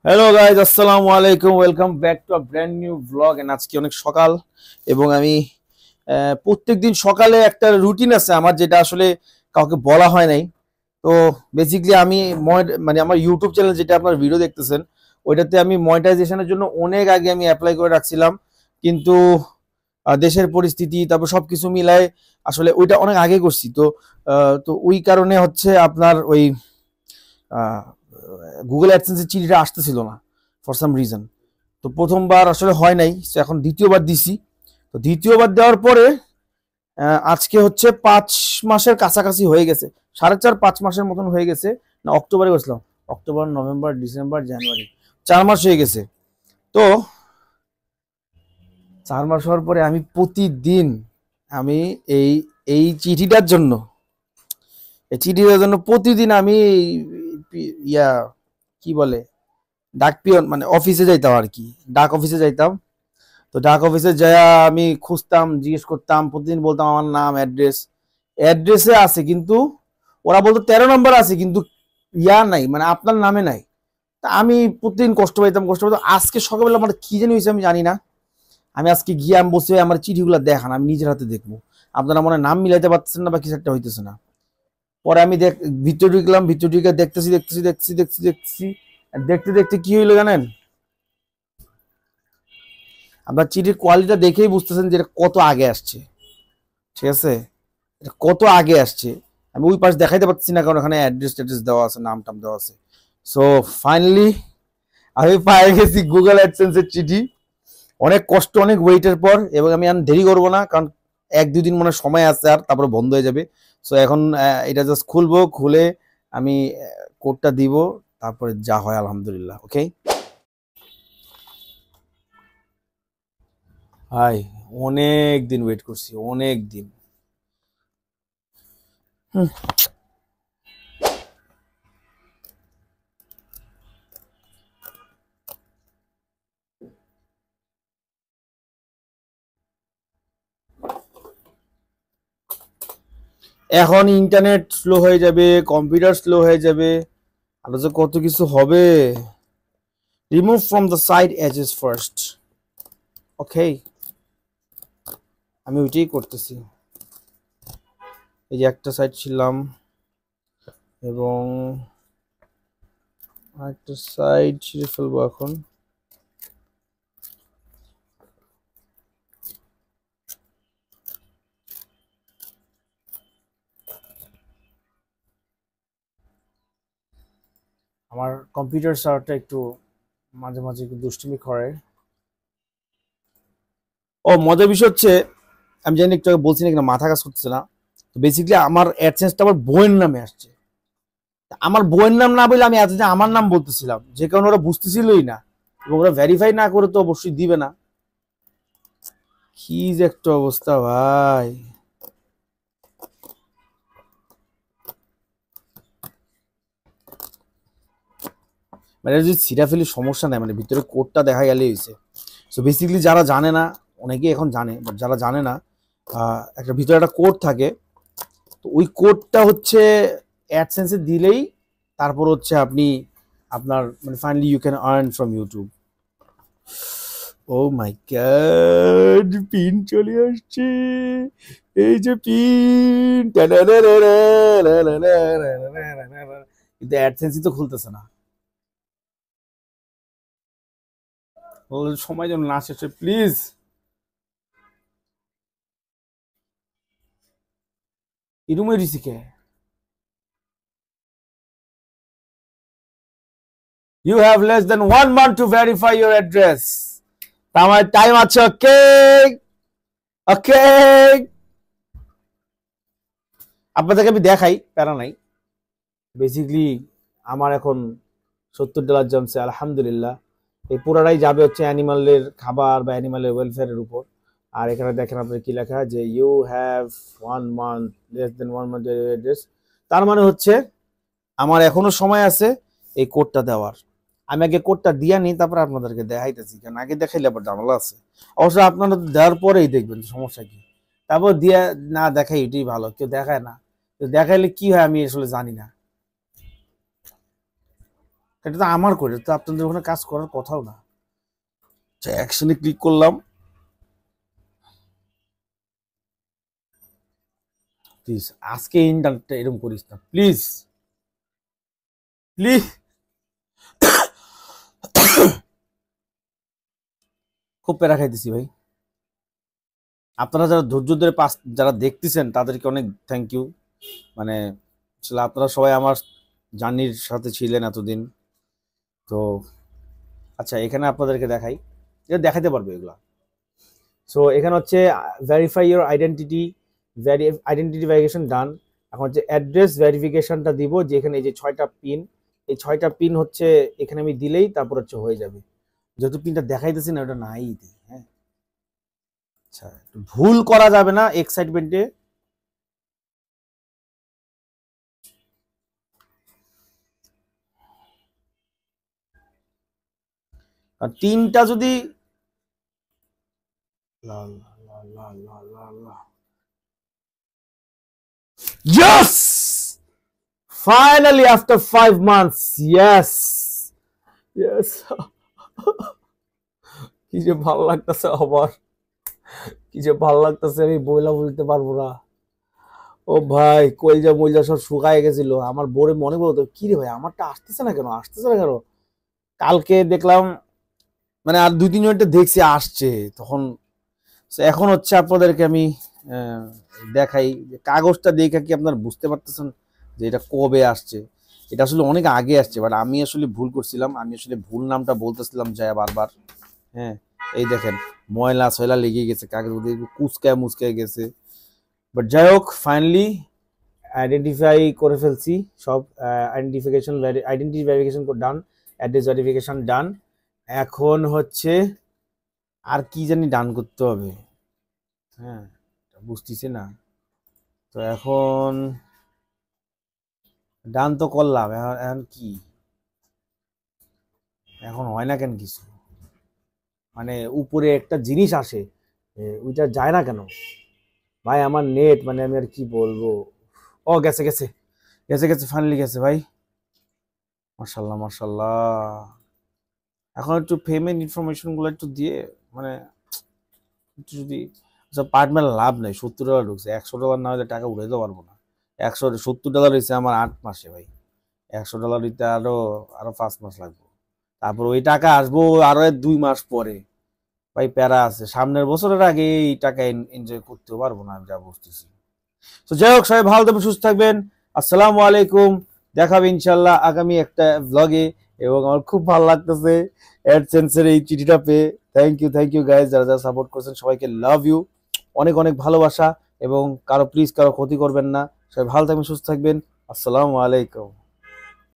Hello guys, আসসালামু আলাইকুম। Welcome back to a brand new blog. And আজকে অনেক সকাল এবং আমি প্রত্যেকদিন সকালে একটা রুটিন আছে আমার, যেটা আসলে কাউকে বলা হয় নাই। তো বেসিক্যালি আমি মানে আমার ইউটিউব চ্যানেল, যেটা আপনার ভিডিও দেখতেছেন, ওইটাতে আমি মনিটাইজেশনের জন্য অনেক আগে আমি অ্যাপ্লাই করে রাখছিলাম, কিন্তু দেশের পরিস্থিতি তারপর সবকিছু মিলায় আসলে ওইটা অনেক আগে করছি। তো ওই কারণে হচ্ছে আপনার ওই গুগল অ্যাডসেন্সের চিঠিটা আসতেছিল না ফর সাম রিজন। তো প্রথমবার আসলে হয় নাই, তো এখন দ্বিতীয়বার দিছি। তো দ্বিতীয়বার দেওয়ার পরে আজকে হচ্ছে 5 মাসের কাছাকাছি হয়ে গেছে, 4.5-5 মাসের মতন হয়ে গেছে। না, অক্টোবরে গেছিলাম, অক্টোবর নভেম্বর ডিসেম্বর জানুয়ারি, 4 মাস হয়ে গেছে। তো 4 মাস হওয়ার পরে আমি প্রতিদিন আমি এই এই চিঠিটার জন্য প্রতিদিন আমি ইয়া কি বলে ডাক পিয়ন মানে অফিসে যাইতাম আর কি, ডাক অফিসে যাইতাম। তো ডাক অফিসে যাইয়া আমি খুঁজতাম, জিজ্ঞেস করতাম, প্রতিদিন বলতাম আমার নাম অ্যাড্রেসে আছে, কিন্তু ওরা বলতো 13 নম্বর আছে, কিন্তু নাই, মানে আপনার নামে নাই। তা আমি প্রতিদিন কষ্ট পাইতাম। আজকে সকালবেলা আমার কি জানি হয়েছে আমি জানি না, আমি আজকে গিয়ে আমি বসে আমার চিঠিগুলো দেখান, আমি নিজের হাতে দেখবো। আপনারা মনে হয় নাম মিলাইতে পারতেছেন না বা কিছু একটা হইতেছে না। পরে আমি ভিতরে ঢুকলাম, ভিতরে ঢুকে দেখতেছি। আর দেখতে দেখতে কি হইলো জানেন? আপনার চিঠির কোয়ালিটিটা দেখেই বুঝতেছেন যে এটা কত আগে আসছে। ঠিক আছে, এটা কত আগে আসছে। আমি ওই পাশ দেখাইতে পারছি না, কারণ ওখানে অ্যাড্রেস দেওয়া আছে, নাম টাম দেওয়া আছে। সো ফাইনালি আমি পাই গেছি গুগল অ্যাডসেন্সের চিঠি, অনেক কষ্ট অনেক ওয়েটের পর। এবং আমি আর দেরি করবো না, কারণ 1-2 দিন মনে সময় আছে, আর তারপরে বন্ধ হয়ে যাবে। সো এখন এটা জাস্ট খুলবো, খুলে আমি কোডটা দিব, তারপরে যা হয় আলহামদুলিল্লাহ। ওকে ভাই, অনেক দিন ওয়েট করছি, অনেক দিন। এখন ইন্টারনেট স্লো হয়ে যাবে, কম্পিউটার স্লো হয়ে যাবে, আরো যে কত কিছু হবে। Remove from the site edges first. Okay, আমি ওইটাই করতেছি। এই যে একটা সাইট ছিলাম, এবং আরেকটা সাইট ছিঁড়ে ফেলবো এখন। আমার কম্পিউটার সার্ভারটা একটু মাঝে মাঝে একটু দুষ্টুমি করে। ও মজার বিষয় হচ্ছে, আমি জানি একটু আগে বলছি না কিনা, মাথা কাজ করতেছে না। তো বেসিক্যালি আমার অ্যাডসেন্সটা আমার বইয়ের নামে আসছে। আমার বইয়ের নাম না বলে আমি এতদিন আমার নাম বলতেছিলাম, যে কারণে ওরা বুঝতেছিলই না, এবং ওরা ভেরিফাই না করে তো অবশ্যই দিবে না। কি যে একটা অবস্থা ভাই। মানে যদি সিরাফেলি সমস্যা নাই, মানে ভিতরে কোডটা দেখা গেলে হয়েছে। সো বেসিক্যালি যারা জানে না, অনেকেই এখন জানে, বাট যারা জানে না, একটা ভিতরে একটা কোড থাকে। তো ওই কোডটা হচ্ছে অ্যাডসেন্সে দিলেই তারপর হচ্ছে আপনি আপনার মানে finally you can earn from YouTube. Oh my god, pin চলে আসছে। এই যে পিন, কিন্তু অ্যাডসেন্সই তো খুলতেছে না। সময় যেন না শেষে please. এরুমে ঋষিকে, you have less than 1 month to verify your address. আমার টাইম আছে। ওকে ওকে, আপনাদেরকে আমি দেখাই, প্যারা নাই। বেসিক্যালি আমার এখন $70 জমছে আলহামদুলিল্লাহ। এই পুরাটাই যাবে হচ্ছে অ্যানিমালের খাবার বা অ্যানিমালের ওয়েলফেয়ারের উপর। আর এখানে দেখেন আপনার কি লেখা, যে you have 1 month, less than 1 month address. তার মানে হচ্ছে আমার এখনো সময় আছে এই কোডটা দেওয়ার। আমি আগে কোডটা দিয়া নিই, তারপর আপনাদেরকে দেখাইতেছি, কারণ আগে দেখাইলে আবার ঝামেলা আছে। অবশ্য আপনারা দেওয়ার পরেই দেখবেন সমস্যা কি। তারপর দিয়া না দেখাই এটাই ভালো, কেউ দেখায় না। তো দেখাইলে কি হয় আমি আসলে জানি না। এটা তো আমার করে, তো আপনাদের ওখানে কাজ করার কথাও না। আচ্ছা, অ্যাকশনে ক্লিক করলাম। প্লিজ আজকে ইন্টারনেটটা এরকম করিস না, প্লিজ প্লিজ। খুব প্যারা খাইতেছি ভাই। আপনারা যারা ধৈর্য ধরে যারা দেখতেছেন তাদেরকে অনেক থ্যাংক ইউ। মানে আসলে আপনারা সবাই আমার জার্নির সাথে ছিলেন এতদিন। তো আচ্ছা, এখানে আপনাদেরকে দেখাই, এটা দেখাতে পারবে এগুলা। সো এখানে হচ্ছে verify your identity, identity verification done. এখন হচ্ছে অ্যাড্রেস ভেরিফিকেশনটা দিব, যে এখানে এই যে 6টা পিন, এই 6টা পিন হচ্ছে এখানে আমি দিলেই তারপর হচ্ছে হয়ে যাবে। যেহেতু পিনটা দেখাইতেছি না, ওটা নাই দিই। হ্যাঁ, আচ্ছা, ভুল করা যাবে না এক্সাইটমেন্টে। আর 3টা যদি Yes! Finally, after 5 months, yes, yes. কি যে ভালো লাগতেছে আমার, কি যে ভালো লাগতেছে, আমি বইলা বলতে পারবো না। ও ভাই, কলজা মলজা সব শুকায় গেছিল। আমার বোরে মনে বলতো, কি রে ভাই, আমারটা আসতেছে না কেন, আসতেছে না কেন। কালকে দেখলাম, মানে আর 2-3 মিনিটে দেখছি আসছে তখন। এখন হচ্ছে আপনাদেরকে আমি দেখাই যে কাগজটা দেখে কি আপনারা বুঝতে পারতেছেন যে এটা কবে আসছে। এটা আসলে অনেক আগে আসছে, বাট আমি আসলে ভুল করছিলাম, আমি আসলে ভুল নামটা বলতেছিলাম যায় বারবার। হ্যাঁ, এই দেখেন ময়লা সয়লা লেগে গেছে, কাগজ কুচকায় মুচকায় গেছে। বাট যাই হোক, ফাইনালি আইডেন্টিফাই করে ফেলছি সব। আইডেন্টিটি ভেরিফিকেশন ডান, অ্যাড্রেস ভেরিফিকেশন ডান। এখন হচ্ছে আর কি জানি ডান করতে হবে। হ্যাঁ, বুঝতেছি না। তো এখন ডান তো করলাম, এখন কি, এখন হয় না কেন কিছু, মানে উপরে একটা জিনিস আসে, ওইটা যায় না কেন ভাই। আমার নেট, মানে আমি আর কি বলবো। ও গেছে গেছে গেছে গেছে, ফাইনালি গেছে ভাই। মার্শাল্লাহ মার্শাল্লাহ। এখন একটু পেমেন্ট ইনফরমেশন গুলো একটু দিয়ে, মানে একটু যদি, আচ্ছা পার্টম্যান লাভ নাই, $70 ঢুকছে, $100 না হলে টাকা উঠাইতে পারবো না। $170 হয়েছে আমার 8 মাসে ভাই। $100 দিতে আরো আরো 5 মাস লাগবে। তারপর ওই টাকা আসবো আরো 2 মাস পরে। ভাই প্যারা আছে, সামনের বছরের আগে এই টাকা এনজয় করতে পারবো না, আমি যা বুঝতেছি। তো যাই হোক, সবাই ভালো থাকবেন, সুস্থ থাকবেন। আসসালামু আলাইকুম। দেখাবে ইনশাল্লাহ আগামী একটা ভ্লগে। এবং আমার খুব ভালো লাগতেছে অ্যাডসেন্সের এই চিঠিটা পেয়ে। থ্যাংক ইউ গাইজ, যারা যারা সাপোর্ট করছেন সবাইকে লাভ ইউ, অনেক অনেক ভালোবাসা। এবং কারো প্লিজ কারো ক্ষতি করবেন না। সবাই ভালো থাকবেন, সুস্থ থাকবেন। আসসালামু আলাইকুম।